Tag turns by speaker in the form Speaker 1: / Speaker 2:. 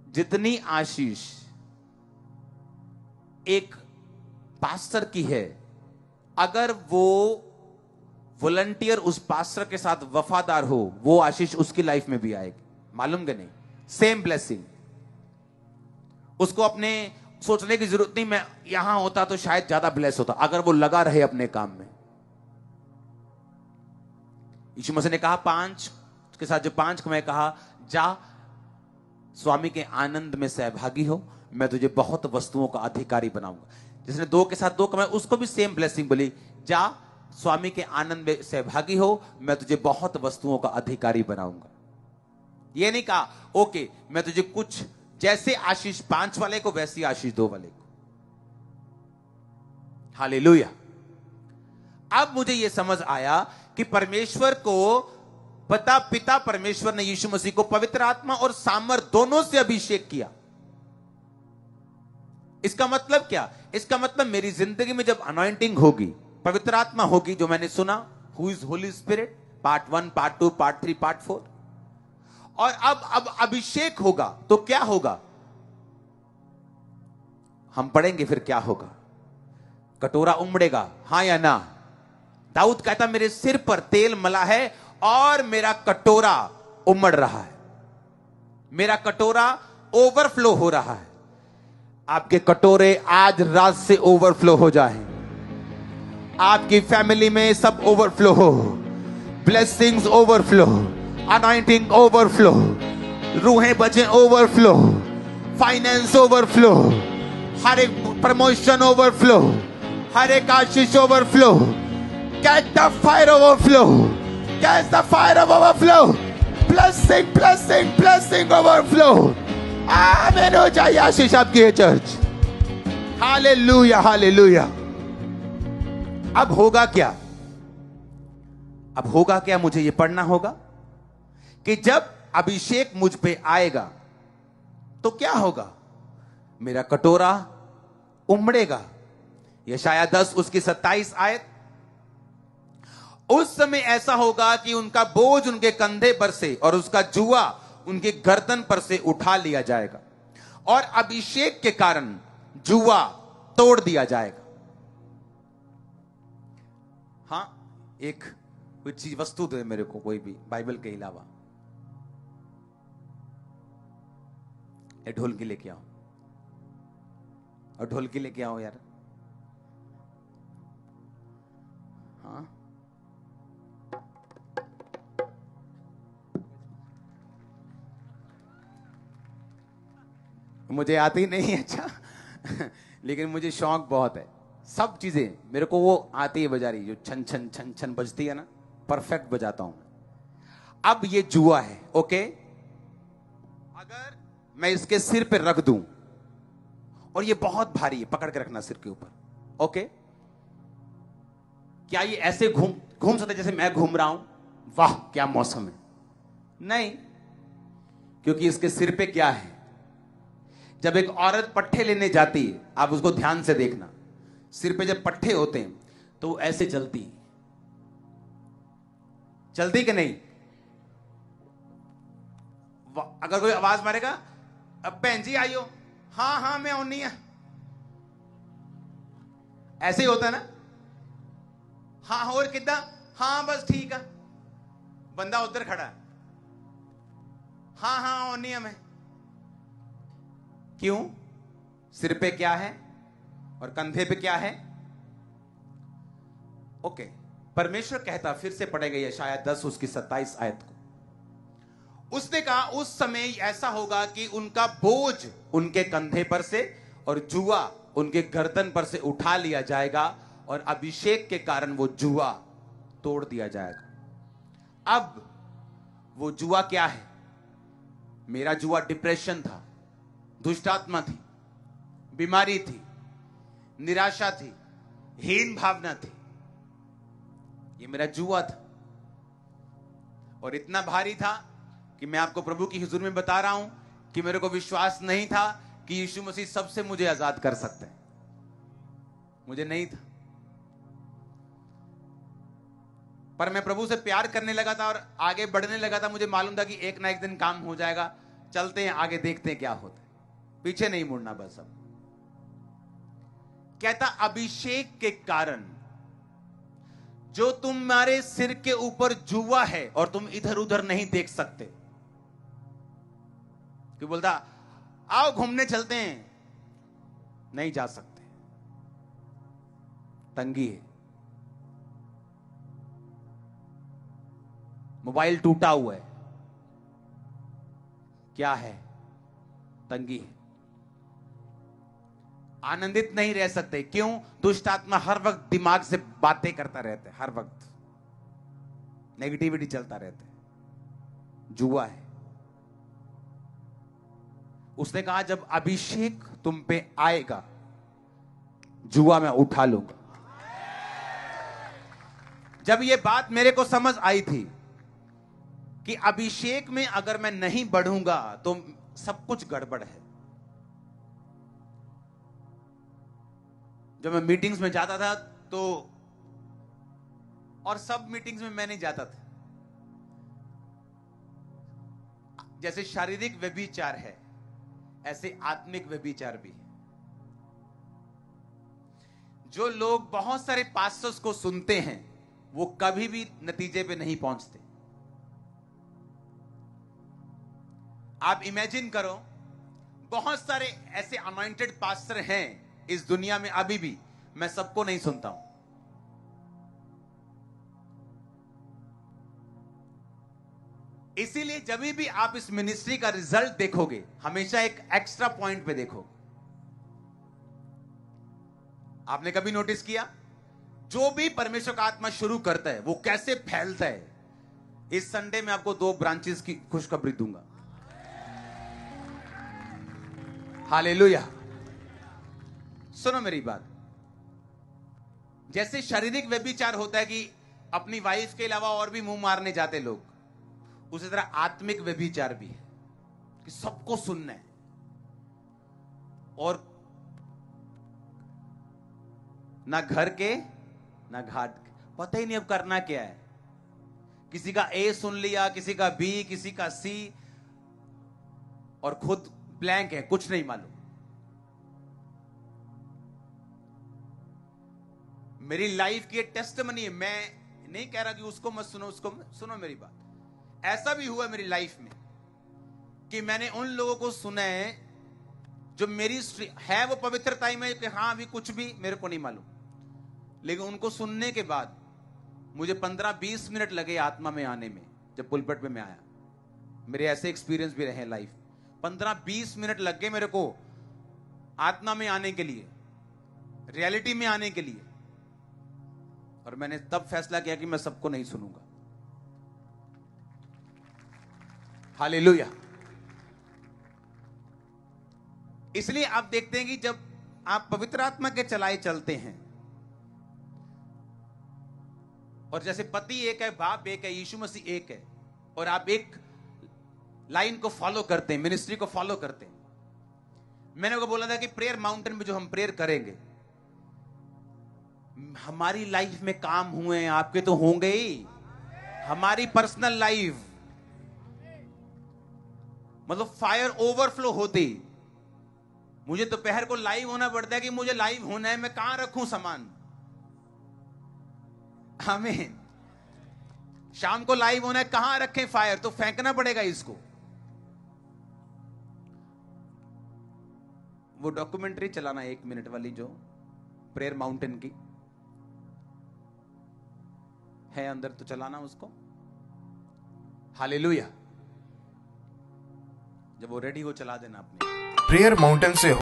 Speaker 1: जितनी आशीष एक पास्टर की है, अगर वो वॉलंटियर उस पास्टर के साथ वफादार हो, वो आशीष उसकी लाइफ में भी आएगी। मालूम कि नहीं? Same blessing. उसको अपने सोचने की जरूरत नहीं, मैं यहां होता तो शायद ज्यादा ब्लेस होता, अगर वो लगा रहे अपने काम में। यीशु मसीह ने कहा 5 के साथ जो 5 को मैं कहा, जा स्वामी के आनंद में सहभागी हो, मैं तुझे बहुत वस्तुओं का अधिकारी बनाऊंगा। जिसने 2 के साथ 2 कमाए, उसको भी सेम ब्लेसिंग बोली, जा स्वामी के आनंद में सहभागी हो, मैं तुझे बहुत वस्तुओं का अधिकारी बनाऊंगा। ये नहीं कहा ओके मैं तुझे कुछ, जैसे आशीष 5 वाले को वैसी आशीष 2 वाले को। हालेलुया। अब मुझे यह समझ आया कि परमेश्वर को पिता परमेश्वर ने यीशु मसीह को पवित्र आत्मा और सामर्थ दोनों से अभिषेक किया। इसका मतलब क्या? इसका मतलब मेरी जिंदगी में जब अनॉइंटिंग होगी, पवित्र आत्मा होगी, जो मैंने सुना, who is Holi spirit, part 1, part 2, part 3, part 4, और अब अभिषेक होगा तो क्या होगा? हम पढ़ेंगे फिर क्या होगा। कटोरा उमड़ेगा, हां या ना? दाऊद कहता मेरे सिर पर तेल मला है और मेरा कटोरा उमड़ रहा है, मेरा कटोरा ओवरफ्लो हो रहा है। आपके कटोरे आज रात से ओवरफ्लो हो जाएं, आपकी फैमिली में सब ओवरफ्लो हो, ब्लेसिंग्स ओवरफ्लो, अनॉइंटिंग ओवरफ्लो, रूहें बचे ओवरफ्लो, फाइनेंस ओवरफ्लो, हर एक प्रमोशन ओवरफ्लो, हर एक आशीष overflow. Catch the fire overflow. Catch the fire of overflow. Blessing, blessing, blessing overflow. आमीन हो जाए आशीष आपकी है चर्च। Hallelujah, hallelujah. अब होगा क्या? अब होगा क्या? मुझे यह पढ़ना होगा कि जब अभिषेक मुझ पे आएगा तो क्या होगा? मेरा कटोरा उमड़ेगा। यशाया 10 उसकी 27 आयत। उस समय ऐसा होगा कि उनका बोझ उनके कंधे पर से और उसका जुआ उनके गर्दन पर से उठा लिया जाएगा, और अभिषेक के कारण जुआ तोड़ दिया जाएगा। हां, एक कोई चीज वस्तु दे मेरे को, कोई भी बाइबल के अलावा। ढोलकी लेके आओ, और ढोलकी लेके आओ यार। हाँ, मुझे आती नहीं है, अच्छा लेकिन मुझे शौक बहुत है। सब चीजें मेरे को वो आती है बजारी, जो छन छन छन छन बजती है ना, परफेक्ट बजाता हूं। अब ये जुआ है, ओके? अगर मैं इसके सिर पे रख दूं, और ये बहुत भारी है, पकड़ के रखना सिर के ऊपर, ओके? क्या ये ऐसे घूम सकता है जैसे मैं घूम रहा हूं? वाह क्या मौसम है! नहीं, क्योंकि इसके सिर पे क्या है? जब एक औरत पट्टे लेने जाती है, आप उसको ध्यान से देखना, सिर पे जब पट्टे होते हैं तो ऐसे चलती कि नहीं? अगर कोई आवाज मारेगा, अब भैन जी आइयो, हाँ हाँ मैं आनी है, ऐसे ही होता है ना? हाँ और किदा? हाँ बस ठीक है। बंदा उधर खड़ा है, हाँ हाँ आनी है मैं। क्यों? सिर पे क्या है और कंधे पे क्या है? ओके, परमेश्वर कहता, फिर से पढ़ेंगे यशाया 10 उसकी 27 आयत को। उसने कहा उस समय ऐसा होगा कि उनका बोझ उनके कंधे पर से और जुआ उनके गर्दन पर से उठा लिया जाएगा, और अभिषेक के कारण वो जुआ तोड़ दिया जाएगा। अब वो जुआ क्या है? मेरा जुआ डिप्रेशन था, दुष्टात्मा थी, बीमारी थी, निराशा थी, हीन भावना थी। ये मेरा जुआ था, और इतना भारी था कि मैं आपको प्रभु की हुजूर में बता रहा हूं कि मेरे को विश्वास नहीं था कि यीशु मसीह सबसे मुझे आजाद कर सकते हैं। मुझे नहीं था, पर मैं प्रभु से प्यार करने लगा था और आगे बढ़ने लगा था। मुझे मालूम था कि एक ना एक दिन काम हो जाएगा, चलते हैं आगे, देखते हैं क्या होता है, पीछे नहीं मुड़ना बस। अब कहता अभिषेक के कारण जो तुम्हारे सिर के ऊपर जुआ है और तुम इधर उधर नहीं देख सकते, कि बोलता आओ घूमने चलते हैं, नहीं जा सकते, तंगी है, मोबाइल टूटा हुआ है, क्या है, तंगी है, आनंदित नहीं रह सकते। क्यों? दुष्ट आत्मा हर वक्त दिमाग से बातें करता रहता है, हर वक्त नेगेटिविटी चलता रहता है, जुआ है। उसने कहा जब अभिषेक तुम पे आएगा, जुआ मैं उठा लूंगा। जब यह बात मेरे को समझ आई थी कि अभिषेक में अगर मैं नहीं बढ़ूंगा तो सब कुछ गड़बड़ है। जब मैं मीटिंग्स में जाता था तो, और सब मीटिंग्स में मैं नहीं जाता था, जैसे शारीरिक व्यभिचार है ऐसे आत्मिक व्यभिचार भी है। जो लोग बहुत सारे पास्टर्स को सुनते हैं वो कभी भी नतीजे पे नहीं पहुंचते। आप इमेजिन करो, बहुत सारे ऐसे अनॉइंटेड पास्टर हैं इस दुनिया में अभी भी, मैं सबको नहीं सुनता हूं। इसीलिए जब भी आप इस मिनिस्ट्री का रिजल्ट देखोगे, हमेशा एक एक्स्ट्रा पॉइंट पे देखो। आपने कभी नोटिस किया, जो भी परमेश्वर का आत्मा शुरू करता है वो कैसे फैलता है। इस संडे में आपको 2 ब्रांचेस की खुशखबरी दूंगा। हालेलुया। सुनो मेरी बात, जैसे शारीरिक व्यभिचार होता है कि अपनी वाइफ के अलावा और भी मुंह मारने जाते लोग, उसी तरह आत्मिक व्यभिचार भी है कि सबको सुनना है और ना घर के ना घाट के, पता ही नहीं अब करना क्या है। किसी का ए सुन लिया, किसी का बी, किसी का सी, और खुद ब्लैंक है, कुछ नहीं मालूम। मेरी लाइफ की एक टेस्टिमनी है, मैं नहीं कह रहा कि उसको मत सुनो, उसको सुनो मेरी बात। ऐसा भी हुआ मेरी लाइफ में कि मैंने उन लोगों को सुना है जो मेरी है वो पवित्रता में कि हाँ अभी कुछ भी मेरे को नहीं मालूम, लेकिन उनको सुनने के बाद मुझे 15-20 मिनट लगे आत्मा में आने में। जब पुलपट में मैं आया, मेरे ऐसे एक्सपीरियंस भी रहे लाइफ, 15-20 मिनट लग गए मेरे को आत्मा में आने के लिए, रियलिटी में आने के लिए। और मैंने तब फैसला किया कि मैं सबको नहीं सुनूंगा। हालेलुया। इसलिए आप देखते हैं कि जब आप पवित्र आत्मा के चलाए चलते हैं, और जैसे पति एक है, बाप एक है, यीशु मसीह एक है, और आप एक लाइन को फॉलो करते हैं, मिनिस्ट्री को फॉलो करते हैं। मैंने उनको बोला था कि प्रेयर माउंटेन में जो हम प्रेयर करेंगे, हमारी लाइफ में काम हुए हैं, आपके तो होंगे ही। हमारी पर्सनल लाइफ मतलब फायर ओवरफ्लो होती। मुझे दोपहर को लाइव होना पड़ता है कि मुझे लाइव होना है, मैं कहां रखूं सामान। हमें शाम को लाइव होना है, कहां रखें फायर, तो फेंकना पड़ेगा इसको। वो डॉक्यूमेंट्री चलाना 1 मिनट वाली जो प्रेयर माउंटेन की है अंदर, तो चलाना उसको। हालेलुया। जब वो रेडी हो चला देना अपने।
Speaker 2: प्रेयर माउंटेन से